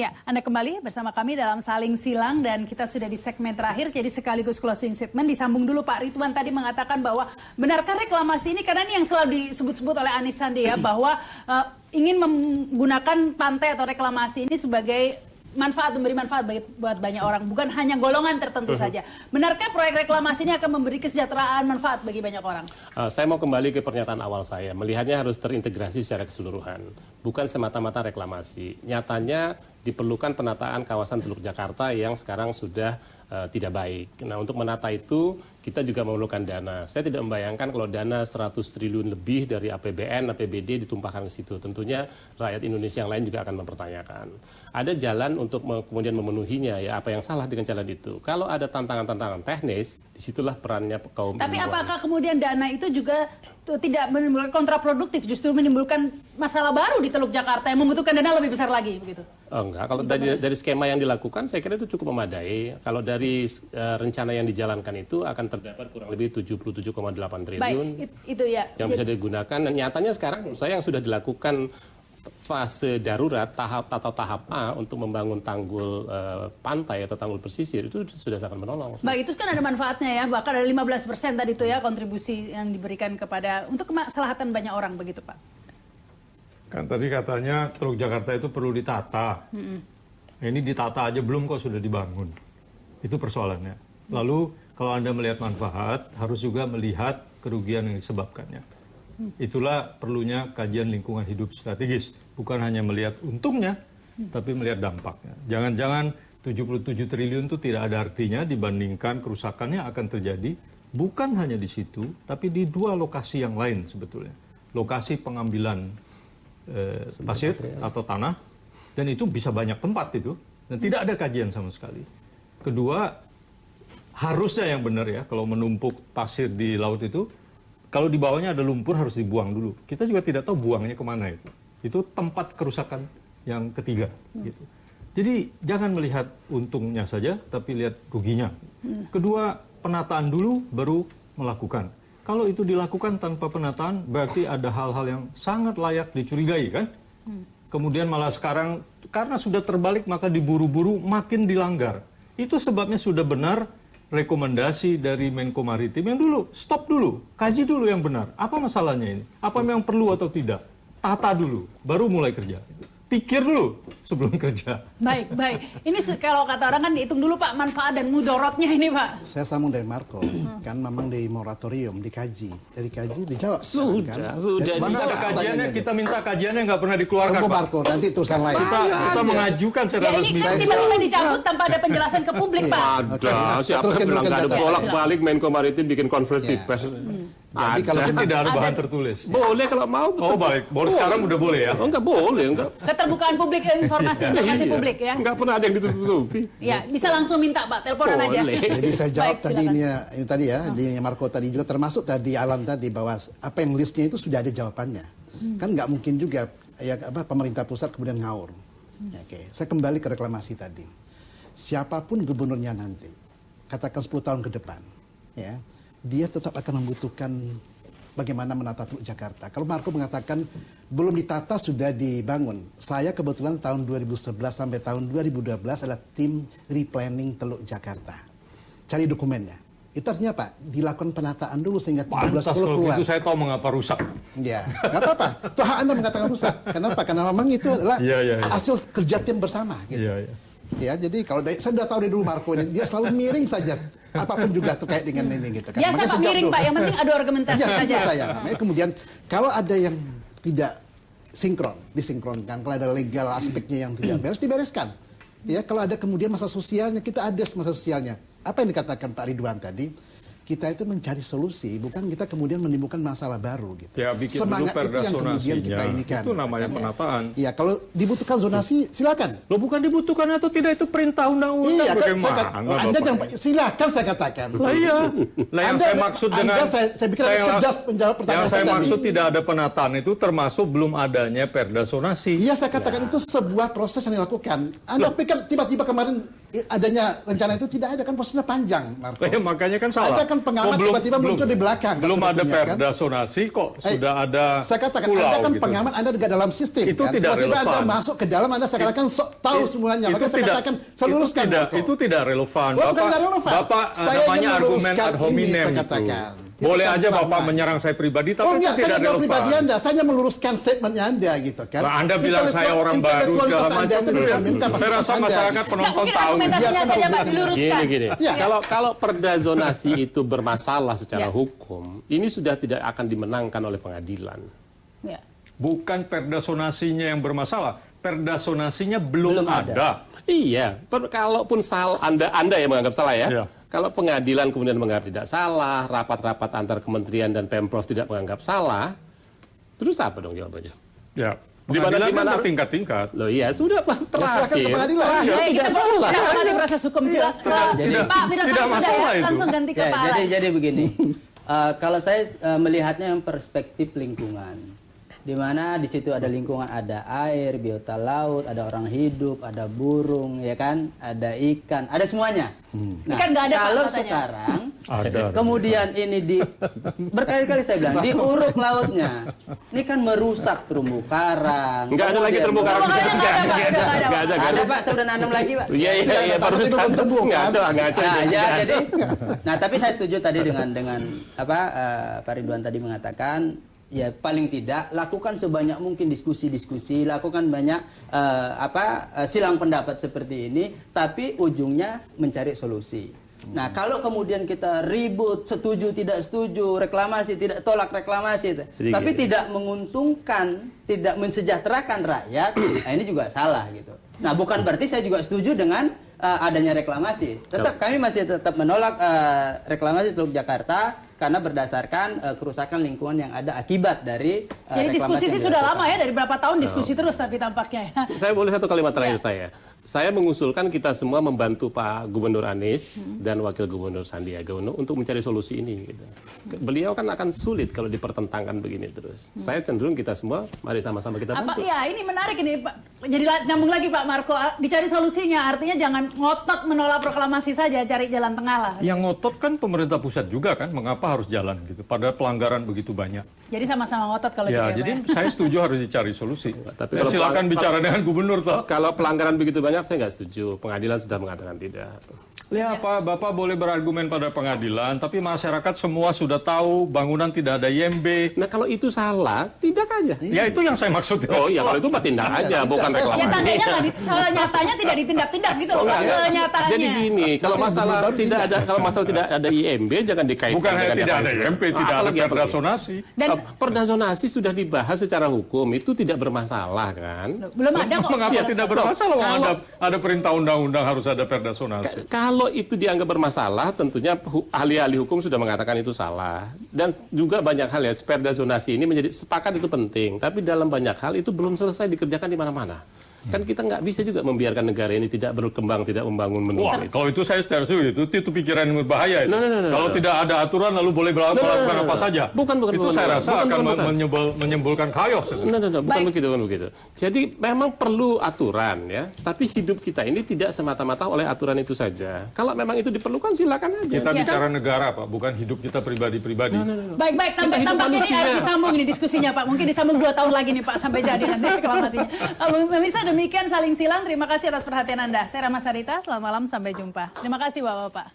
Ya, Anda kembali bersama kami dalam Saling Silang dan kita sudah di segmen terakhir, jadi sekaligus closing statement. Disambung dulu Pak Ridwan tadi mengatakan bahwa benarkah reklamasi ini, karena ini yang selalu disebut-sebut oleh Anies Sandi ya, bahwa ingin menggunakan pantai atau reklamasi ini sebagai manfaat, memberi manfaat buat banyak orang, bukan hanya golongan tertentu saja. Benarkah proyek reklamasi ini akan memberi kesejahteraan, manfaat bagi banyak orang? Saya mau kembali ke pernyataan awal saya, melihatnya harus terintegrasi secara keseluruhan, bukan semata-mata reklamasi. Nyatanya diperlukan penataan kawasan Teluk Jakarta yang sekarang sudah tidak baik. Nah, untuk menata itu kita juga memerlukan dana. Saya tidak membayangkan kalau dana 100 triliun lebih dari APBN, APBD ditumpahkan ke situ. Tentunya rakyat Indonesia yang lain juga akan mempertanyakan. Ada jalan untuk kemudian memenuhinya, ya, apa yang salah dengan jalan itu. Kalau ada tantangan-tantangan teknis, disitulah perannya kaum ilmuwan. Tapi apakah kemudian dana itu juga tidak menimbulkan kontraproduktif, justru menimbulkan masalah baru di Teluk Jakarta yang membutuhkan dana lebih besar lagi, begitu? Oh, enggak, kalau dari skema yang dilakukan saya kira itu cukup memadai. Kalau dari rencana yang dijalankan itu akan terdapat kurang lebih 77,8 triliun. Baik, itu ya. Yang bisa digunakan, dan nyatanya sekarang menurut saya yang sudah dilakukan fase darurat tahap A untuk membangun tanggul pantai atau tanggul pesisir itu sudah sangat menolong. Baik, itu kan ada manfaatnya ya, bahkan ada 15% tadi itu ya kontribusi yang diberikan kepada untuk kemaslahatan banyak orang, begitu Pak. Kan tadi katanya Teluk Jakarta itu perlu ditata. Nah, ini ditata aja belum kok sudah dibangun. Itu persoalannya. Lalu kalau Anda melihat manfaat, harus juga melihat kerugian yang disebabkannya. Itulah perlunya kajian lingkungan hidup strategis. Bukan hanya melihat untungnya, tapi melihat dampaknya. Jangan-jangan 77 triliun itu tidak ada artinya dibandingkan kerusakannya akan terjadi bukan hanya di situ, tapi di dua lokasi yang lain sebetulnya. Lokasi pengambilan pasir atau tanah, dan itu bisa banyak tempat itu, dan tidak ada kajian sama sekali. Kedua, harusnya yang benar ya, kalau menumpuk pasir di laut itu, kalau di bawahnya ada lumpur harus dibuang dulu. Kita juga tidak tahu buangnya kemana itu. Itu tempat kerusakan yang ketiga. Gitu. Jadi jangan melihat untungnya saja, tapi lihat ruginya. Kedua, penataan dulu baru melakukan. Kalau itu dilakukan tanpa penataan, berarti ada hal-hal yang sangat layak dicurigai kan? Kemudian malah sekarang, karena sudah terbalik maka diburu-buru makin dilanggar. Itu sebabnya sudah benar rekomendasi dari Menko Maritim yang dulu, stop dulu, kaji dulu yang benar. Apa masalahnya ini? Apa memang perlu atau tidak? Tata dulu, baru mulai kerja. Pikir dulu sebelum kerja. Baik, baik. Ini kalau kata orang kan dihitung dulu Pak, manfaat dan mudorotnya ini Pak. Saya sambung dari Marco, kan memang di moratorium, dikaji. Dari kaji dijawab. Sudah. Mana ada kajiannya, kita minta kajiannya nggak pernah dikeluarkan Tunggu Pak. Marco, nanti urusan lain. Kita mengajukan secara Ya ini resmi. kan tidak boleh dicabut tanpa ada penjelasan ke publik Pak. Ada, siapa yang bilang nggak ada bolak-balik Menko Maritim bikin konferensi pers. Jadi kalau Tidak ada bahan tertulis. Boleh kalau mau. Oh baik, boleh sekarang udah boleh ya? Oh, enggak boleh, enggak. Keterbukaan publik, informasi publik ya. Enggak pernah ada yang ditutup-tutupi. Ya, bisa langsung minta Pak, teleponan aja. Boleh. Jadi saya jawab Baik, tadi silakan. ini tadi ya, di Marco tadi juga termasuk tadi Alam tadi bahwa apa yang listnya itu sudah ada jawabannya. Kan nggak mungkin juga ya pemerintah pusat kemudian ngaur. Oke, saya kembali ke reklamasi tadi. Siapapun gubernurnya nanti, katakan 10 tahun ke depan, ya, dia tetap akan membutuhkan bagaimana menata Teluk Jakarta. Kalau Marco mengatakan belum ditata sudah dibangun. Saya kebetulan tahun 2011 sampai tahun 2012 adalah tim replanning Teluk Jakarta. Cari dokumennya. Itu artinya Pak, dilakukan penataan dulu sehingga 13 Pantas pulau kalau keluar. gitu saya tahu mengapa rusak. Ya, nggak apa-apa. Itu hak Anda mengatakan rusak. Kenapa? Karena memang itu adalah hasil kerja tim bersama. Gitu. Iya, iya. Ya, jadi kalau saya sudah tahu dari dulu Marco ini, dia selalu miring saja. Apapun juga terkait dengan ini gitu kan. Biasa Makanya Pak sejak miring dulu. Pak, yang penting ada argumentasi Ya, saja. saya. Makanya kemudian kalau ada yang tidak sinkron, disinkronkan, kalau ada legal aspeknya yang tidak beres, dibereskan. Ya, kalau ada kemudian masa sosialnya, kita ada masa sosialnya. Apa yang dikatakan Pak Ridwan tadi? Kita itu mencari solusi, bukan kita kemudian menimbulkan masalah baru gitu. Ya, bikin Semangat dulu itu yang kemudian kita zonasinya. inikan. Itu namanya penataan. Ya, kalau dibutuhkan zonasi, silakan. Lo bukan dibutuhkan atau tidak, itu perintah undang-undang. Iya, kan, Bagaimana? Anda yang silakan saya katakan. Lah iya. Lah yang saya maksud dengan saya pikir Anda cerdas menjawab pertanyaan yang saya tadi. maksud tidak ada penataan itu termasuk belum adanya perda zonasi. Iya, saya katakan itu sebuah proses yang dilakukan. Anda pikir tiba-tiba kemarin adanya rencana itu tidak ada, kan prosesnya panjang, Marco. Makanya kan salah. Anda kan pengamat tiba-tiba muncul di belakang. Belum ada sebetulnya, kan? perda zonasi kok sudah ada Saya katakan, pulau Anda kan gitu. pengamat, Anda juga dalam sistem. Itu kan? tidak Tiba-tiba Anda relevan. masuk ke dalam, Anda seakan-akan tahu semuanya. Maka saya katakan, saya luruskan. Itu tidak relevan. Bukan nggak relevan. Bapak Saya namanya ingin argumen meluruskan ad hominem ini, saya itu. katakan. Boleh Itu kan aja Bapak lama. menyerang saya pribadi, tapi Oh itu enggak, saya tidak nggak relevan. pribadi Anda, saya hanya meluruskan statementnya Anda gitu kan. Nah, Anda bilang saya orang baru Intelektualitas segala Anda macam itu itu ya. mencerminkan Saya fasilitas rasa Anda, masyarakat gitu. penonton mungkin tahu. argumentasinya Biarkan saja Pak argumentasi. diluruskan. Gini. Ya. Kalau perda zonasi itu bermasalah secara Ya. hukum, ini sudah tidak akan dimenangkan oleh pengadilan. Ya. Bukan perda zonasinya yang bermasalah, perda zonasinya belum ada. Iya, kalaupun Anda yang menganggap salah ya. Iya. Kalau pengadilan kemudian menganggap tidak salah, rapat-rapat antar kementerian dan Pemprov tidak menganggap salah, terus apa dong jawabannya? Ya. Di mana- Pengadilan di mana- kan bertingkat-tingkat. Loh iya, sudah Pak, silahkan ke terakhir. pengadilan. Terakhir Baik, tidak kita salah. kita hormati proses hukum silakan. Tidak- Pak, tidak sudah masalah ya, itu. langsung ganti ke Ya, Pak Alay. jadi begini, kalau saya melihatnya yang perspektif lingkungan, di mana di situ ada lingkungan, ada air, biota laut, ada orang hidup, ada burung, ya kan, ada ikan, ada semuanya. Nah, Ikan nggak ada, Pak, kalau katanya. sekarang Ada. kemudian ini berkali-kali saya bilang diuruk lautnya, ini kan merusak terumbu karang. Enggak ada lagi kemudian terumbu karang. Terumbu karang Enggak nggak ada, Pak. Udah nggak ada, Pak. Ada Pak, saya udah nanam lagi Pak. Iya, baru Tapi belum tumbuh, kan? ngaco. Nah, ya, jadi, nah tapi saya setuju tadi dengan apa Pak Ridwan tadi mengatakan ya paling tidak lakukan sebanyak mungkin diskusi-diskusi, lakukan banyak silang pendapat seperti ini, tapi ujungnya mencari solusi. Nah kalau kemudian kita ribut, setuju tidak setuju, reklamasi tidak tolak reklamasi, Jadi tapi gini. tidak menguntungkan, tidak mensejahterakan rakyat, nah ini juga salah gitu. Nah bukan berarti saya juga setuju dengan adanya reklamasi. Tetap kami masih tetap menolak reklamasi Teluk Jakarta karena berdasarkan kerusakan lingkungan yang ada akibat dari Jadi diskusi reklamasi sih yang sudah dilakukan. lama ya, dari berapa tahun diskusi terus tapi tampaknya ya. Saya boleh satu kalimat terakhir saya. Saya mengusulkan kita semua membantu Pak Gubernur Anies dan Wakil Gubernur Sandiaga Uno untuk mencari solusi ini. Gitu. Beliau kan akan sulit kalau dipertentangkan begini terus. Saya cenderung kita semua, mari sama-sama kita Apa bantu. ya ini menarik ini Pak. Jadi nyambung lagi Pak Marco, dicari solusinya. Artinya jangan ngotot menolak proklamasi saja, cari jalan tengah lah. Yang ngotot kan pemerintah pusat juga kan, mengapa harus jalan gitu, pada pelanggaran begitu banyak. Jadi sama-sama ngotot kalau Ya, gitu jadi ya, Pak. saya setuju harus dicari solusi. Tapi Ya, kalau silakan bicara dengan gubernur toh. Kalau pelanggaran begitu banyak, saya nggak setuju. Pengadilan sudah mengatakan tidak. Ya apa, Bapak boleh berargumen pada pengadilan, tapi masyarakat semua sudah tahu bangunan tidak ada IMB. Nah kalau itu salah, tindak aja. Ya itu yang saya maksud. Oh iya, kalau itu mah tindak aja, bukan saya Ya reklamasi. tandanya nyatanya tidak ditindak-tindak gitu loh Pak. Kenyataannya. Jadi gini, kalau Tapi masalah baru tidak ada, kalau masalah tidak ada IMB, jangan dikaitkan Bukan hanya dengan tidak yang ada lain. IMB, tidak ada Apalagi perda zonasi. Dan perda zonasi sudah dibahas secara hukum, itu tidak bermasalah kan? belum ada kok. Mengapa tidak bermasalah? Wong Kalau- ada perintah undang-undang harus ada perda zonasi. Kalau itu dianggap bermasalah, tentunya ahli-ahli hukum sudah mengatakan itu salah. Dan juga banyak hal ya, perda zonasi ini menjadi sepakat itu penting. Tapi dalam banyak hal itu belum selesai dikerjakan di mana-mana. Kan kita nggak bisa juga membiarkan negara ini tidak berkembang, tidak membangun Wah, menurut. kalau itu saya setuju, itu pikiran yang berbahaya. Itu. No. Kalau tidak ada aturan lalu boleh melakukan apa saja. Bukan, itu saya rasa akan menyembulkan chaos. Itu. Bukan begitu. Jadi memang perlu aturan ya, tapi hidup kita ini tidak semata-mata oleh aturan itu saja. Kalau memang itu diperlukan silakan aja. Kita bicara negara, Pak, bukan hidup kita pribadi-pribadi. Baik, Kita hidup tampaknya ini manusia. harus disambung ini diskusinya Pak. Mungkin disambung 2 tahun lagi nih Pak sampai jadi nanti reklamasinya. Pemirsa demikian Saling Silang. Terima kasih atas perhatian Anda. Saya Rama Sarita. Selamat malam, sampai jumpa. Terima kasih Bapak-bapak.